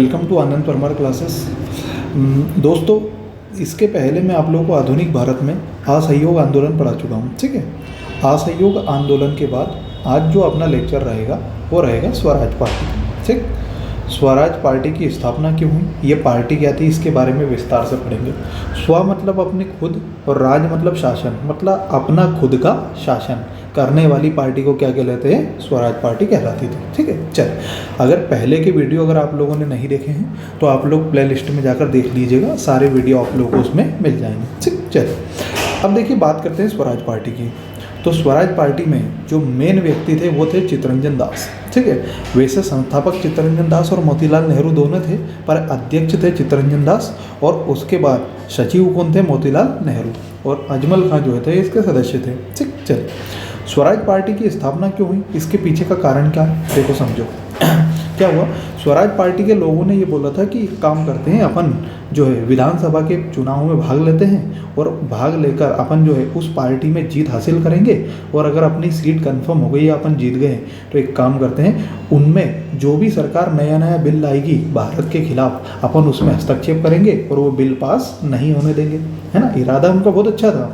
Welcome to Anand Parmar classes. दोस्तों, इसके पहले मैं आप लोगों को आधुनिक भारत में असहयोग आंदोलन पढ़ा चुका हूँ। ठीक है, असहयोग आंदोलन के बाद आज जो अपना लेक्चर रहेगा वो रहेगा स्वराज पार्टी। ठीक, स्वराज पार्टी की स्थापना क्यों हुई, ये पार्टी क्या थी, इसके बारे में विस्तार से पढ़ेंगे। स्व मतलब अपने खुद और राज मतलब शासन, मतलब अपना खुद का शासन करने वाली पार्टी को क्या कहलाते हैं, स्वराज पार्टी कहलाती थी। ठीक है, चल अगर पहले के वीडियो अगर आप लोगों ने नहीं देखे हैं तो आप लोग प्ले लिस्ट में जाकर देख लीजिएगा, सारे वीडियो आप लोगों को उसमें मिल जाएंगे। ठीक, चल अब देखिए बात करते हैं स्वराज पार्टी की। तो स्वराज पार्टी में जो मेन व्यक्ति थे वो थे चित्तरंजन दास। ठीक है, वैसे संस्थापक चित्तरंजन दास और मोतीलाल नेहरू दोनों थे, पर अध्यक्ष थे चित्तरंजन दास और उसके बाद सचिव कौन थे, मोतीलाल नेहरू, और अजमल खां जो थे इसके सदस्य थे। ठीक, चल स्वराज पार्टी की स्थापना क्यों हुई, इसके पीछे का कारण क्या है देखो, समझो। क्या हुआ, स्वराज पार्टी के लोगों ने ये बोला था कि काम करते हैं, अपन जो है विधानसभा के चुनाव में भाग लेते हैं और भाग लेकर अपन जो है उस पार्टी में जीत हासिल करेंगे, और अगर अपनी सीट कंफर्म हो गई या अपन जीत गए तो एक काम करते हैं, उनमें जो भी सरकार नया नया बिल लाएगी भारत के खिलाफ अपन उसमें हस्तक्षेप करेंगे और वो बिल पास नहीं होने देंगे। है ना, इरादा उनका बहुत अच्छा था।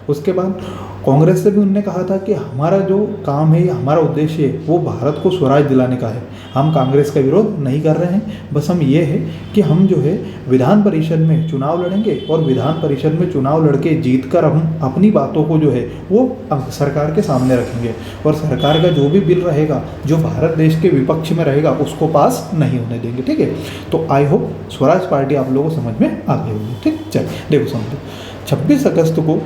उसके बाद कांग्रेस से भी उनने कहा था कि हमारा जो काम है, हमारा उद्देश्य है वो भारत को स्वराज दिलाने का है, हम कांग्रेस का विरोध नहीं कर रहे हैं, बस हम ये है कि हम जो है विधान परिषद में चुनाव लड़ेंगे और विधान परिषद में चुनाव लड़के जीत कर हम अपनी बातों को जो है वो सरकार के सामने रखेंगे और सरकार का जो भी बिल रहेगा जो भारत देश के विपक्ष में रहेगा उसको पास नहीं होने देंगे। ठीक है, तो आई होप स्वराज पार्टी आप लोगों को समझ में आ गई होगी। ठीक, चल देखो समझो, 26 अगस्त को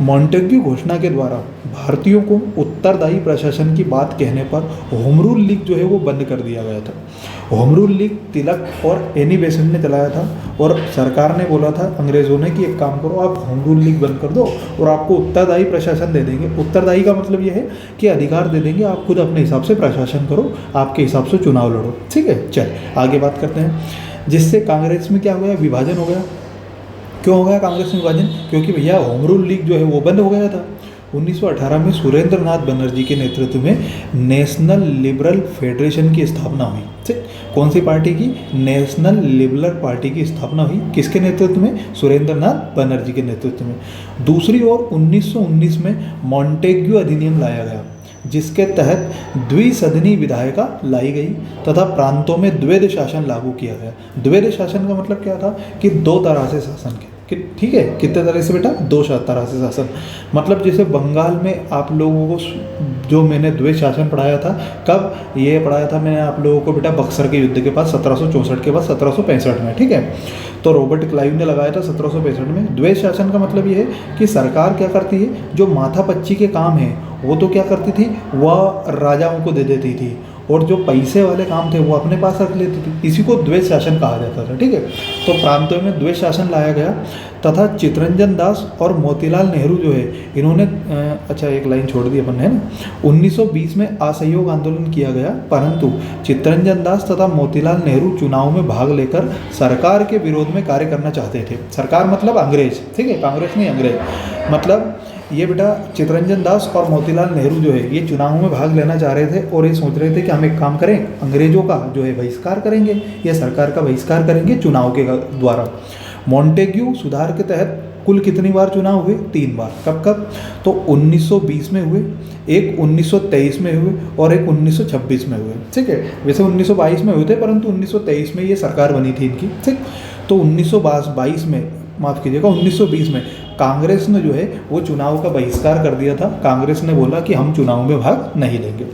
मॉन्टेग्यू घोषणा के द्वारा भारतीयों को उत्तरदायी प्रशासन की बात कहने पर होम रूल लीग जो है वो बंद कर दिया गया था। होम रूल लीग तिलक और एनी बेसेंट ने चलाया था और सरकार ने बोला था अंग्रेज़ों ने कि एक काम करो, आप होम रूल लीग बंद कर दो और आपको उत्तरदायी प्रशासन दे देंगे। उत्तरदायी का मतलब ये है कि अधिकार दे देंगे, आप खुद अपने हिसाब से प्रशासन करो, आपके हिसाब से चुनाव लड़ो। ठीक है, चल आगे बात करते हैं। जिससे कांग्रेस में क्या हो गया, विभाजन हो गया। क्यों हो गया कांग्रेस में विभाजन, क्योंकि भैया होम रूल लीग जो है वो बंद हो गया था। 1918 में सुरेंद्र नाथ बनर्जी के नेतृत्व में नेशनल लिबरल फेडरेशन की स्थापना हुई। ठीक, कौन सी पार्टी की, नेशनल लिबरल पार्टी की स्थापना हुई, किसके नेतृत्व में, सुरेंद्र नाथ बनर्जी के नेतृत्व में। दूसरी ओर 1919 में मॉन्टेग्यू अधिनियम लाया गया जिसके तहत द्विसदनी विधायिका लाई गई तथा प्रांतों में द्वैध शासन लागू किया गया। द्वैध शासन का मतलब क्या था कि दो तरह से शासन के, ठीक है, कितने तरह से बेटा, दो तरह से शासन। मतलब जैसे बंगाल में आप लोगों को जो मैंने द्वैध शासन पढ़ाया था, कब ये पढ़ाया था मैंने आप लोगों को बेटा, बक्सर के युद्ध के बाद 1764 के बाद 1765 में। ठीक है, तो रॉबर्ट क्लाइव ने लगाया था 1765 में। द्वैध शासन का मतलब ये है कि सरकार क्या करती है, जो माथापच्ची के काम है वो तो क्या करती थी, वह राजाओं को दे देती थी और जो पैसे वाले काम थे वो अपने पास रख लेती थी। इसी को द्वैध शासन कहा जाता था। ठीक है, तो प्रांतों में द्वैध शासन लाया गया तथा चित्तरंजन दास और मोतीलाल नेहरू जो है इन्होंने अच्छा एक लाइन छोड़ दी अपन ने, है ना। 1920 में असहयोग आंदोलन किया गया, परंतु चित्तरंजन दास तथा मोतीलाल नेहरू चुनाव में भाग लेकर सरकार के विरोध में कार्य करना चाहते थे। सरकार मतलब अंग्रेज, ठीक है, कांग्रेस नहीं, अंग्रेज। मतलब ये बेटा चित्तरंजन दास और मोतीलाल नेहरू जो है ये चुनाव में भाग लेना चाह रहे थे और ये सोच रहे थे कि हम एक काम करें, अंग्रेजों का जो है बहिष्कार करेंगे या सरकार का बहिष्कार करेंगे चुनाव के द्वारा। मॉन्टेग्यू सुधार के तहत कुल कितनी बार चुनाव हुए, 3 बार। कब कब, तो 1920 में हुए, एक 1923 में हुए और एक 1926 में हुए। ठीक है, वैसे 1922 में हुए थे परंतु 1923 में ये सरकार बनी थी इनकी। ठीक, तो 1922 में, माफ़ कीजिएगा 1920 में कांग्रेस ने जो है वो चुनाव का बहिष्कार कर दिया था। कांग्रेस ने बोला कि हम चुनाव में भाग नहीं लेंगे।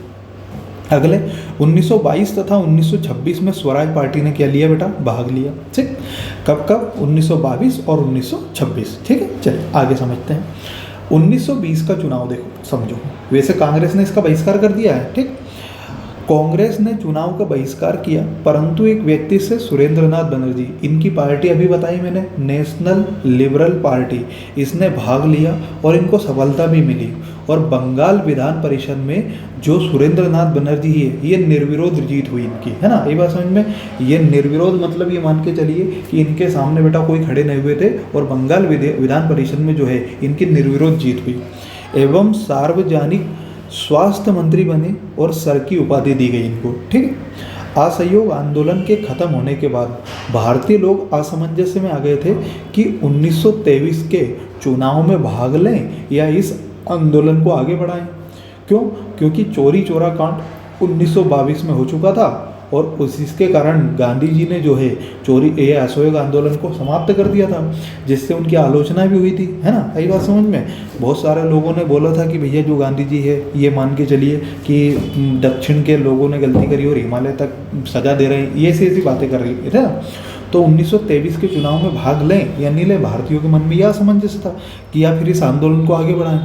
अगले 1922 तथा 1926 में स्वराज पार्टी ने क्या लिया बेटा, भाग लिया। ठीक, कब कब, 1922 और 1926। ठीक है, चलिए आगे समझते हैं। 1920 का चुनाव देखो समझो, वैसे कांग्रेस ने इसका बहिष्कार कर दिया है। ठीक, कांग्रेस ने चुनाव का बहिष्कार किया परंतु एक व्यक्ति से, सुरेंद्र नाथ बनर्जी, इनकी पार्टी अभी बताई मैंने, नेशनल लिबरल पार्टी, इसने भाग लिया और इनको सफलता भी मिली और बंगाल विधान परिषद में जो सुरेंद्र नाथ बनर्जी है ये निर्विरोध जीत हुई इनकी, है ना। ये बात समझ में, ये निर्विरोध मतलब ये मान के चलिए कि इनके सामने बेटा कोई खड़े नहीं हुए थे और बंगाल विधान परिषद में जो है इनकी निर्विरोध जीत हुई एवं सार्वजनिक स्वास्थ्य मंत्री बने और सर की उपाधि दी गई इनको। ठीक है, असहयोग आंदोलन के खत्म होने के बाद भारतीय लोग असमंजस में आ गए थे कि 1923 के चुनाव में भाग लें या इस आंदोलन को आगे बढ़ाएं। क्यों? क्योंकि चोरी चोरा कांड 1922 में हो चुका था और उसके कारण गांधी जी ने जो है चोरी ये असहयोग आंदोलन को समाप्त कर दिया था, जिससे उनकी आलोचना भी हुई थी, है ना। आई बात समझ में? बहुत सारे लोगों ने बोला था कि भैया जो गांधी जी है ये मान के चलिए कि दक्षिण के लोगों ने गलती करी और हिमालय तक सजा दे रहे हैं, ये ऐसी बातें कर रही है ना। तो 1923 के चुनाव में भाग लें या नहीं लें, भारतीयों के मन में यह असमंजस था कि या फिर इस आंदोलन को आगे बढ़ाएं।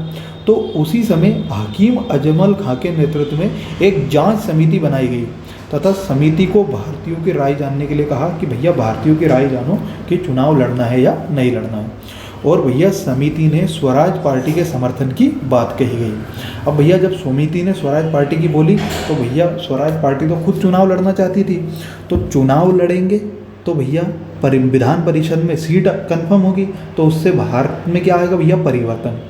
तो उसी समय हकीम अजमल खां के नेतृत्व में एक जांच समिति बनाई गई तथा समिति को भारतीयों की राय जानने के लिए कहा कि भैया भारतीयों की राय जानो कि चुनाव लड़ना है या नहीं लड़ना है। और भैया समिति ने स्वराज पार्टी के समर्थन की बात कही गई। अब भैया जब समिति ने स्वराज पार्टी की बोली तो भैया स्वराज पार्टी तो खुद चुनाव लड़ना चाहती थी, तो चुनाव लड़ेंगे तो भैया विधान परिषद में सीट कंफर्म होगी, तो उससे भारत में क्या आएगा भैया, परिवर्तन।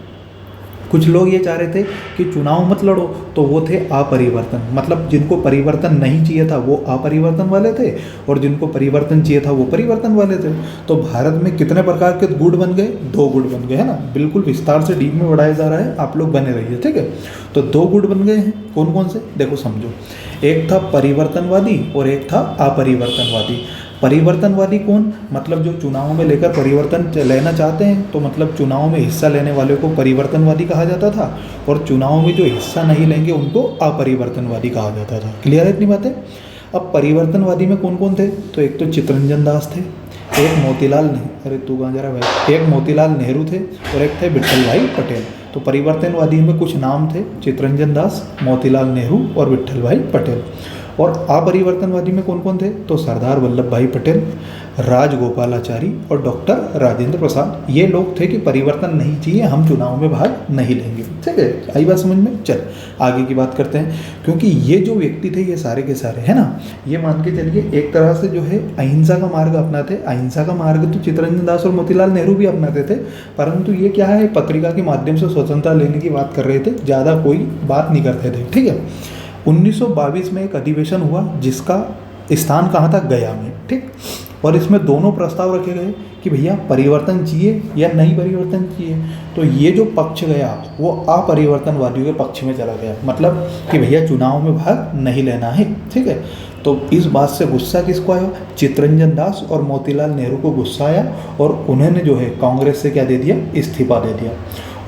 कुछ लोग ये चाह रहे थे कि चुनाव मत लड़ो, तो वो थे अपरिवर्तन, मतलब जिनको परिवर्तन नहीं चाहिए था वो अपरिवर्तन वाले थे और जिनको परिवर्तन चाहिए था वो परिवर्तन वाले थे। तो भारत में कितने प्रकार के गुट बन गए? 2 गुट बन गए, है ना। बिल्कुल विस्तार से डीप में बढ़ाया जा रहा है, आप लोग बने रहिए, ठीक है। तो 2 गुट बन गए हैं, कौन कौन से देखो समझो। एक था परिवर्तनवादी और एक था अपरिवर्तनवादी। परिवर्तनवादी कौन? मतलब जो चुनाव में लेकर परिवर्तन लेना चाहते हैं, तो मतलब चुनाव में हिस्सा लेने वाले को परिवर्तनवादी कहा जाता था और चुनाव में जो हिस्सा नहीं लेंगे उनको अपरिवर्तनवादी कहा जाता था। क्लियर है इतनी बातें? अब परिवर्तनवादी में कौन कौन थे? तो एक तो चित्तरंजन दास थे, एक मोतीलाल नेहरू, अरे तू कहाँ जा रहा भाई, एक मोतीलाल नेहरू थे और एक थे विट्ठल भाई पटेल। तो परिवर्तनवादी में कुछ नाम थे, चित्तरंजन दास, मोतीलाल नेहरू और विट्ठल भाई पटेल। और अपरिवर्तनवादी में कौन कौन थे? तो सरदार वल्लभ भाई पटेल, राजगोपालाचारी और डॉक्टर राजेंद्र प्रसाद। ये लोग थे कि परिवर्तन नहीं चाहिए, हम चुनाव में भाग नहीं लेंगे, ठीक है। आई बात समझ में? चल आगे की बात करते हैं, क्योंकि ये जो व्यक्ति थे ये सारे के सारे, है ना, ये मान के चलिए एक तरह से जो है अहिंसा का मार्ग अपनाते। अहिंसा का मार्ग तो चित्तरंजन दास और मोतीलाल नेहरू भी अपनाते थे, परंतु ये क्या है, पत्रिका के माध्यम से स्वतंत्रता लेने की बात कर रहे थे, ज़्यादा कोई बात नहीं करते थे, ठीक है। 1922 में एक अधिवेशन हुआ जिसका स्थान कहाँ था? गया में, ठीक। और इसमें दोनों प्रस्ताव रखे गए कि भैया परिवर्तन चाहिए या नहीं परिवर्तन चाहिए। तो ये जो पक्ष गया वो अपरिवर्तनवादियों के पक्ष में चला गया, मतलब कि भैया चुनाव में भाग नहीं लेना है, ठीक है। तो इस बात से गुस्सा किसको आया? चित्तरंजन दास और मोतीलाल नेहरू को गुस्सा आया और उन्होंने जो है कांग्रेस से क्या दे दिया? इस्तीफा दे दिया।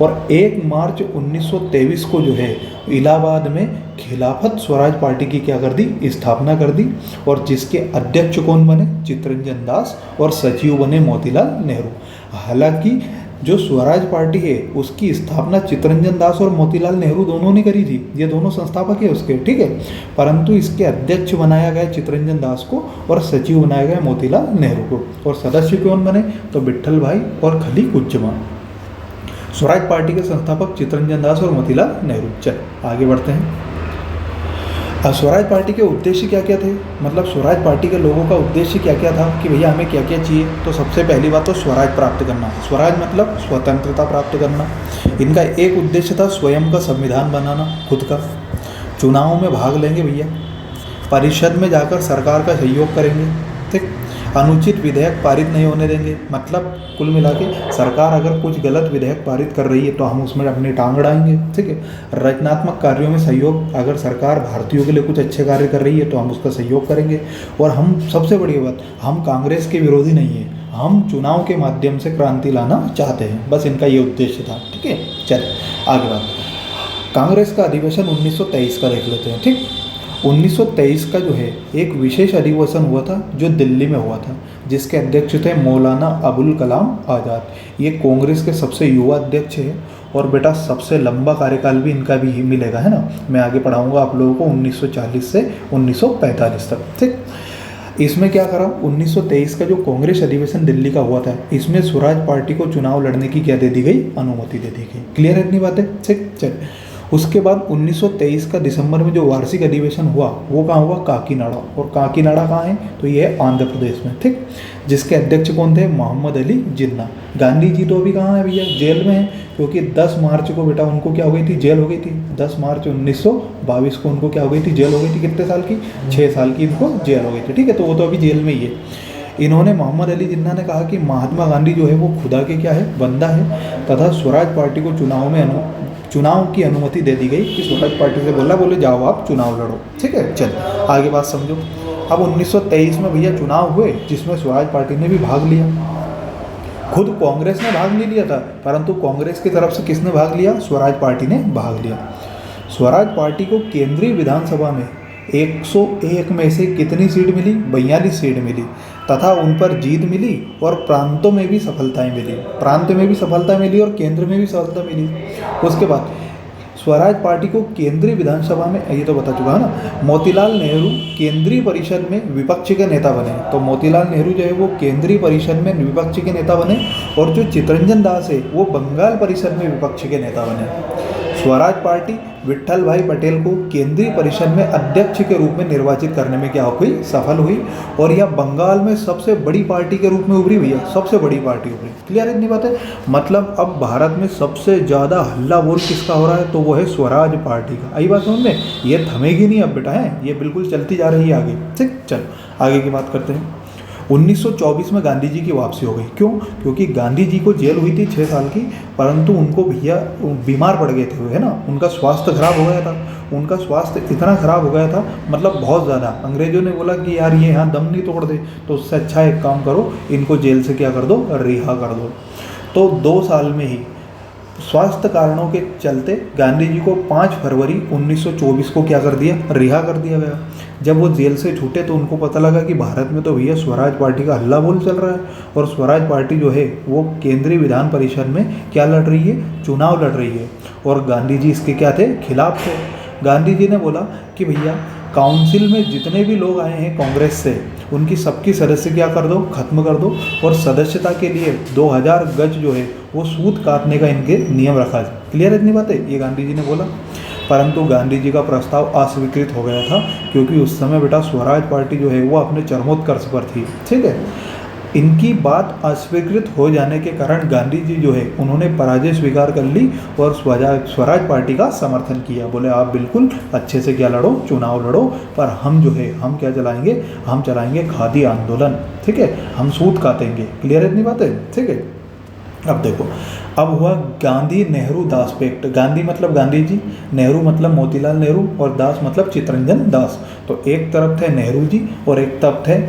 और 1 मार्च 1923 को जो है इलाहाबाद में खिलाफत स्वराज पार्टी की क्या कर दी? स्थापना कर दी। और जिसके अध्यक्ष कौन बने? चित्तरंजन दास, और सचिव बने मोतीलाल नेहरू। हालांकि जो स्वराज पार्टी है उसकी स्थापना चित्तरंजन दास और मोतीलाल नेहरू दोनों ने करी थी, ये दोनों संस्थापक है उसके, ठीक है। परंतु इसके अध्यक्ष बनाया गया चित्तरंजन दास को और सचिव बनाया गया मोतीलाल नेहरू को। और सदस्य कौन बने? तो विट्ठल भाई और खली कुज्जमा। स्वराज पार्टी के संस्थापक चित्तरंजन दास और मोतीलाल नेहरू। चल आगे बढ़ते हैं। अब स्वराज पार्टी के उद्देश्य क्या क्या थे, मतलब स्वराज पार्टी के लोगों का उद्देश्य क्या क्या था कि भैया हमें क्या क्या चाहिए। तो सबसे पहली बात तो स्वराज प्राप्त करना। स्वराज मतलब स्वतंत्रता प्राप्त करना। इनका एक उद्देश्य था स्वयं का संविधान बनाना, खुद का। चुनाव में भाग लेंगे भैया, परिषद में जाकर सरकार का सहयोग करेंगे, ठीक। अनुचित विधेयक पारित नहीं होने देंगे, मतलब कुल मिला के सरकार अगर कुछ गलत विधेयक पारित कर रही है तो हम उसमें अपनी टांग अड़ाएंगे, ठीक है। रचनात्मक कार्यों में सहयोग, अगर सरकार भारतीयों के लिए कुछ अच्छे कार्य कर रही है तो हम उसका सहयोग करेंगे। और हम सबसे बड़ी बात, हम कांग्रेस के विरोधी नहीं है, हम चुनाव के माध्यम से क्रांति लाना चाहते हैं, बस इनका ये उद्देश्य था, ठीक है। चल आगे बात, कांग्रेस का अधिवेशन 1923 का देख लेते हैं, ठीक। 1923 का जो है एक विशेष अधिवेशन हुआ था जो दिल्ली में हुआ था, जिसके अध्यक्ष थे मौलाना अबुल कलाम आज़ाद। ये कांग्रेस के सबसे युवा अध्यक्ष है और बेटा सबसे लंबा कार्यकाल भी इनका भी ही मिलेगा, है ना। मैं आगे पढ़ाऊंगा आप लोगों को 1940 से 1945 तक, ठीक। इसमें क्या करा, 1923 का जो कांग्रेस अधिवेशन दिल्ली का हुआ था, इसमें स्वराज पार्टी को चुनाव लड़ने की क्या दे दी गई? अनुमति दे दी गई। क्लियर है इतनी बातें, ठीक। चल उसके बाद 1923 का दिसंबर में जो वार्षिक अधिवेशन हुआ वो कहाँ हुआ, काकीनाडा। और काकीनाडा कहाँ है, तो ये है आंध्र प्रदेश में, ठीक। जिसके अध्यक्ष कौन थे, मोहम्मद अली जिन्ना। गांधी जी तो अभी कहाँ है भैया, जेल में है, क्योंकि 10 मार्च को बेटा उनको क्या हो गई थी, जेल हो गई थी। 10 मार्च 1922 को उनको क्या हो गई थी, जेल हो गई थी। कितने साल की, 6 साल की इनको जेल हो गई थी, ठीक है। तो वो तो अभी जेल में ही है। इन्होंने, मोहम्मद अली जिन्ना ने कहा कि महात्मा गांधी जो है वो खुदा के क्या है, बंदा है, तथा स्वराज पार्टी को चुनाव की अनुमति दे दी गई कि स्वराज पार्टी से बोले जाओ आप चुनाव लड़ो, ठीक है। चल आगे बात समझो। अब 1923 में भैया चुनाव हुए, जिसमें स्वराज पार्टी ने भी भाग लिया। खुद कांग्रेस ने भाग नहीं लिया था, परंतु कांग्रेस की तरफ से किसने भाग लिया, स्वराज पार्टी ने भाग लिया। स्वराज पार्टी को केंद्रीय विधानसभा में 101 में से कितनी सीट मिली, 42 सीट मिली, तथा उन पर जीत मिली और प्रांतों में भी सफलताएं मिली। प्रांत में भी सफलता मिली और केंद्र में भी सफलता मिली। उसके बाद स्वराज पार्टी को केंद्रीय विधानसभा में, ये तो बता चुका है ना, मोतीलाल नेहरू केंद्रीय परिषद में विपक्ष के नेता बने। तो मोतीलाल नेहरू जो है वो केंद्रीय परिषद में विपक्ष के नेता बने, और जो चितरंजन दास है वो बंगाल परिषद में विपक्ष के नेता बने। स्वराज पार्टी विट्ठल भाई पटेल को केंद्रीय परिषद में अध्यक्ष के रूप में निर्वाचित करने में क्या हुई, सफल हुई, और यह बंगाल में सबसे बड़ी पार्टी के रूप में उभरी हुई है, सबसे बड़ी पार्टी उभरी। क्लियर इतनी बात है। मतलब अब भारत में सबसे ज़्यादा हल्ला बोल किसका हो रहा है, तो वो है स्वराज पार्टी का। आई बात समझ में, ये थमेगी नहीं अब बेटा, है ये बिल्कुल चलती जा रही है आगे, ठीक। चलो आगे की बात करते हैं। 1924 में गांधी जी की वापसी हो गई। क्यों, क्योंकि गांधी जी को जेल हुई थी 6 साल की, परंतु उनको भैया बीमार पड़ गए थे, है ना, उनका स्वास्थ्य खराब हो गया था। उनका स्वास्थ्य इतना खराब हो गया था, मतलब बहुत ज़्यादा। अंग्रेजों ने बोला कि यार ये यहाँ दम नहीं तोड़ दे, तो उससे अच्छा एक काम करो, इनको जेल से क्या कर दो, रिहा कर दो। तो 2 साल में ही स्वास्थ्य कारणों के चलते गांधी जी को 5 फरवरी 1924 को क्या कर दिया, रिहा कर दिया गया। जब वो जेल से छूटे तो उनको पता लगा कि भारत में तो भैया स्वराज पार्टी का हल्ला बोल चल रहा है, और स्वराज पार्टी जो है वो केंद्रीय विधान परिषद में क्या लड़ रही है, चुनाव लड़ रही है, और गांधी जी इसके क्या थे, खिलाफ थे। गांधी जी ने बोला कि भैया काउंसिल में जितने भी लोग आए हैं कांग्रेस से, उनकी सबकी सदस्य क्या कर दो, खत्म कर दो, और सदस्यता के लिए 2000 गज जो है वो सूत काटने का इनके नियम रखा जाए। क्लियर इतनी बात है, ये गांधी जी ने बोला। परंतु गांधी जी का प्रस्ताव अस्वीकृत हो गया था, क्योंकि उस समय बेटा स्वराज पार्टी जो है वो अपने चरमोत्कर्ष पर थी, ठीक है। इनकी बात अस्वीकृत हो जाने के कारण गांधी जी जो है उन्होंने पराजय स्वीकार कर ली और स्वराज पार्टी का समर्थन किया। बोले आप बिल्कुल अच्छे से क्या लड़ो, चुनाव लड़ो, पर हम जो है हम क्या चलाएंगे, हम चलाएंगे खादी आंदोलन, ठीक है, हम सूत काटेंगे। क्लियर इतनी बात है, ठीक है। अब देखो, अब हुआ गांधी नेहरू दास पैक्ट। गांधी मतलब गांधी जी, नेहरू मतलब मोतीलाल नेहरू, और दास मतलब चितरंजन दास। तो एक तरफ थे नेहरू जी और एक तरफ थे,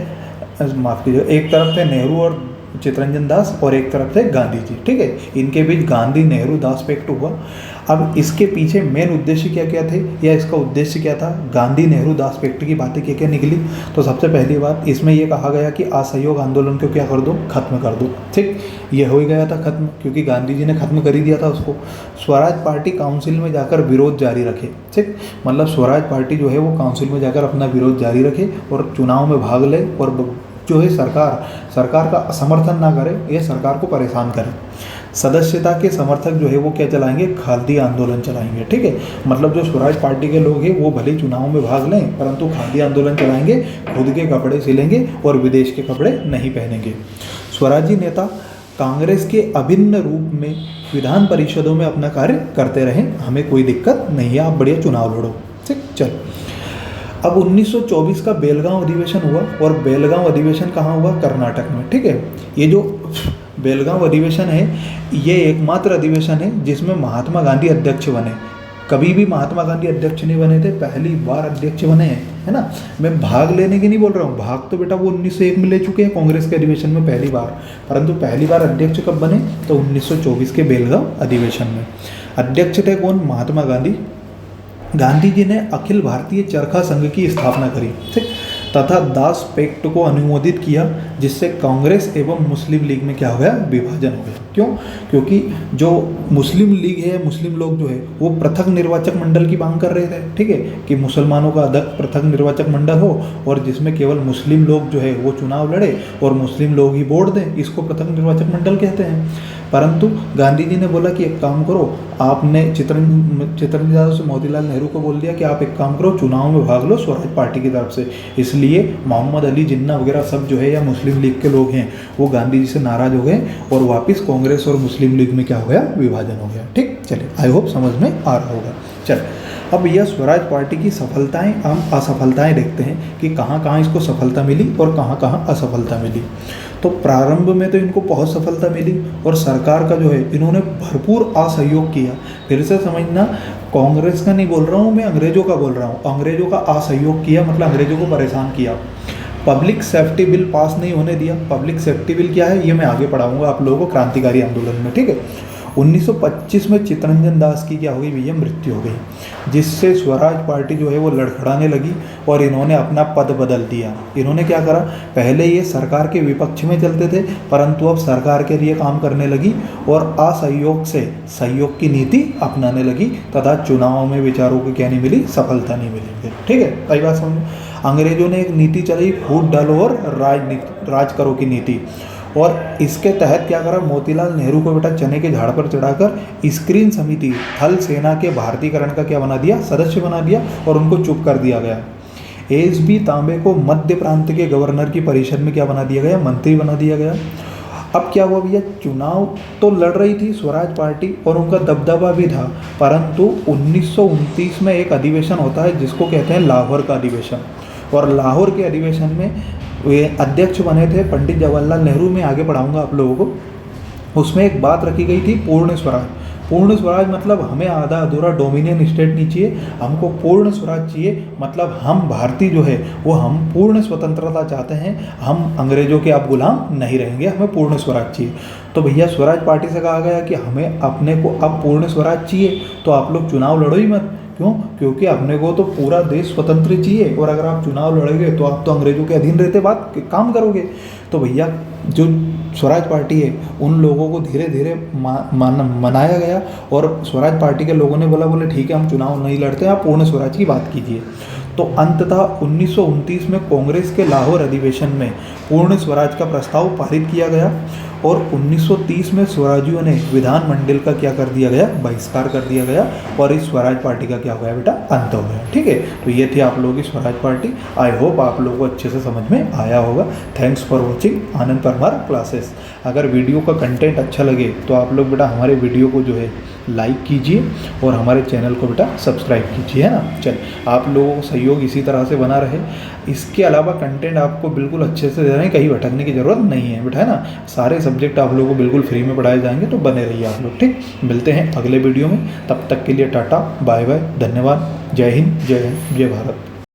माफ कीजिए, एक तरफ थे नेहरू और चितरंजन दास, और एक तरफ थे गांधी जी, ठीक है। इनके बीच गांधी नेहरू दास पैक्ट हुआ। अब इसके पीछे मेन उद्देश्य क्या क्या थे, या इसका उद्देश्य क्या था, गांधी नेहरू दास पैक्ट की बातें क्या क्या निकली। तो सबसे पहली बात इसमें यह कहा गया कि असहयोग आंदोलन को क्या कर दो, खत्म कर दो, ठीक। ये हो ही गया था खत्म, क्योंकि गांधी जी ने खत्म कर ही दिया था उसको। स्वराज पार्टी काउंसिल में जाकर विरोध जारी रखे, ठीक। मतलब स्वराज पार्टी जो है वो काउंसिल में जाकर अपना विरोध जारी रखे और चुनाव में भाग ले, और जो है सरकार का समर्थन ना करे, ये सरकार को परेशान करे। सदस्यता के समर्थक जो है वो क्या चलाएंगे, खादी आंदोलन चलाएंगे, ठीक है। मतलब जो स्वराज पार्टी के लोग हैं वो भले चुनाव में भाग लें, परंतु खादी आंदोलन चलाएंगे, खुद के कपड़े सिलेंगे और विदेश के कपड़े नहीं पहनेंगे। स्वराजी नेता कांग्रेस के अभिन्न रूप में विधान परिषदों में अपना कार्य करते रहें, हमें कोई दिक्कत नहीं है, आप बढ़िया चुनाव लड़ो, ठीक। चल, अब 1924 का बेलगांव अधिवेशन हुआ, और बेलगांव अधिवेशन कहाँ हुआ, कर्नाटक में, ठीक है। ये जो बेलगांव अधिवेशन है ये एकमात्र अधिवेशन है जिसमें महात्मा गांधी अध्यक्ष बने। कभी भी महात्मा गांधी अध्यक्ष नहीं बने थे, पहली बार अध्यक्ष बने हैं, है ना। मैं भाग लेने की नहीं बोल रहा हूँ, भाग तो बेटा वो 1901 में ले चुके हैं कांग्रेस के अधिवेशन में पहली बार, परंतु पहली बार अध्यक्ष कब बने, तो 1924 के बेलगांव अधिवेशन में। अध्यक्ष थे कौन, महात्मा गांधी। गांधी जी ने अखिल भारतीय चरखा संघ की स्थापना करी, ठीक। तथा दास पैक्ट को अनुमोदित किया, जिससे कांग्रेस एवं मुस्लिम लीग में क्या हो गया, विभाजन हो गया। क्यों? क्योंकि जो मुस्लिम लीग है, मुस्लिम लोग जो है वो पृथक निर्वाचक मंडल की मांग कर रहे थे, ठीक है, कि मुसलमानों का अलग पृथक निर्वाचक मंडल हो और जिसमें केवल मुस्लिम लोग जो है वो चुनाव लड़े और मुस्लिम लोग ही वोट दें, इसको पृथक निर्वाचक मंडल कहते हैं। परंतु गांधी जी ने बोला कि एक काम करो, आपने चित्तरंजन यादव से मोतीलाल नेहरू को बोल दिया कि आप एक काम करो, चुनाव में भाग लो स्वराज पार्टी की तरफ से। इसलिए मोहम्मद अली जिन्ना वगैरह सब जो है या मुस्लिम लीग के लोग हैं वो गांधी जी से नाराज हो गए और वापस कांग्रेस और मुस्लिम लीग में क्या हो गया, विभाजन हो गया। ठीक, चलिए, आई होप समझ में आ रहा होगा। चल, अब यह स्वराज पार्टी की सफलताएं, हम असफलताएं देखते हैं कि कहाँ कहाँ इसको सफलता मिली और कहाँ कहाँ असफलता मिली। तो प्रारंभ में तो इनको बहुत सफलता मिली और सरकार का जो है इन्होंने भरपूर असहयोग किया। फिर से समझना, कांग्रेस का नहीं बोल रहा हूँ मैं, अंग्रेजों का बोल रहा हूँ। अंग्रेजों का असहयोग किया मतलब अंग्रेजों को परेशान किया। पब्लिक सेफ्टी बिल पास नहीं होने दिया। पब्लिक सेफ्टी बिल क्या है ये मैं आगे पढ़ाऊंगा आप लोगों को क्रांतिकारी आंदोलन में, ठीक है। 1925 में चित्तरंजन दास की क्या हो गई भैया, मृत्यु हो गई, जिससे स्वराज पार्टी जो है वो लड़खड़ाने लगी और इन्होंने अपना पद बदल दिया। इन्होंने क्या करा, पहले ये सरकार के विपक्ष में चलते थे परंतु अब सरकार के लिए काम करने लगी और असहयोग से सहयोग की नीति अपनाने लगी तथा चुनाव में विचारों को क्या नहीं मिली, सफलता नहीं मिली। फिर ठीक है, कई बात समझ। अंग्रेजों ने एक नीति चलाई, फूट डालो और राज करो की नीति, और इसके तहत क्या करा, मोतीलाल नेहरू को बेटा चने के झाड़ पर चढ़ाकर स्क्रीन समिति थल सेना के भारतीयकरण का क्या बना दिया, सदस्य बना दिया और उनको चुप कर दिया गया। एस.बी. तांबे को मध्य प्रांत के गवर्नर की परिषद में क्या बना दिया गया, मंत्री बना दिया गया। अब क्या हुआ भैया, चुनाव तो लड़ रही थी स्वराज पार्टी और उनका दबदबा भी था, परंतु 1929 में एक अधिवेशन होता है जिसको कहते हैं लाहौर का अधिवेशन, और लाहौर के अधिवेशन में वे अध्यक्ष बने थे पंडित जवाहरलाल नेहरू। में आगे पढ़ाऊंगा आप लोगों को। उसमें एक बात रखी गई थी, पूर्ण स्वराज। पूर्ण स्वराज मतलब हमें आधा अधूरा डोमिनियन स्टेट नहीं चाहिए, हमको पूर्ण स्वराज चाहिए। मतलब हम भारतीय जो है वो हम पूर्ण स्वतंत्रता चाहते हैं, हम अंग्रेजों के अब गुलाम नहीं रहेंगे, हमें पूर्ण स्वराज चाहिए। तो भैया स्वराज पार्टी से कहा गया कि हमें अपने को अब पूर्ण स्वराज चाहिए, तो आप लोग चुनाव लड़ो ही मत। क्यों? क्योंकि अपने को तो पूरा देश स्वतंत्र चाहिए और अगर आप चुनाव लड़ोगे तो आप तो अंग्रेजों के अधीन रहते बात काम करोगे। तो भैया जो स्वराज पार्टी है उन लोगों को धीरे धीरे मनाया गया और स्वराज पार्टी के लोगों ने बोले ठीक है हम चुनाव नहीं लड़ते, आप पूर्ण स्वराज की बात कीजिए। तो अंततः 1929 में कांग्रेस के लाहौर अधिवेशन में पूर्ण स्वराज का प्रस्ताव पारित किया गया और 1930 में स्वराजियों ने विधानमंडल का क्या कर दिया गया, बहिष्कार कर दिया गया और इस स्वराज पार्टी का क्या हो गया बेटा, अंत हो गया। ठीक है, तो ये थी आप लोगों की स्वराज पार्टी। आई होप आप लोगों को अच्छे से समझ में आया होगा। Thanks for watching Anand Parmar classes. अगर वीडियो का कंटेंट अच्छा लगे तो आप लोग बेटा हमारे वीडियो को जो है लाइक कीजिए और हमारे चैनल को बेटा सब्सक्राइब कीजिए, है ना। चल, आप लोगों को सहयोग इसी तरह से बना रहे। इसके अलावा कंटेंट आपको बिल्कुल अच्छे से दे रहे हैं, कहीं भटकने की ज़रूरत नहीं है बेटा, है ना। सारे सब्जेक्ट आप लोगों को बिल्कुल फ्री में पढ़ाए जाएंगे, तो बने रहिए आप लोग। ठीक, मिलते हैं अगले वीडियो में, तब तक के लिए टाटा बाय बाय, धन्यवाद, जय हिंद, जय भारत।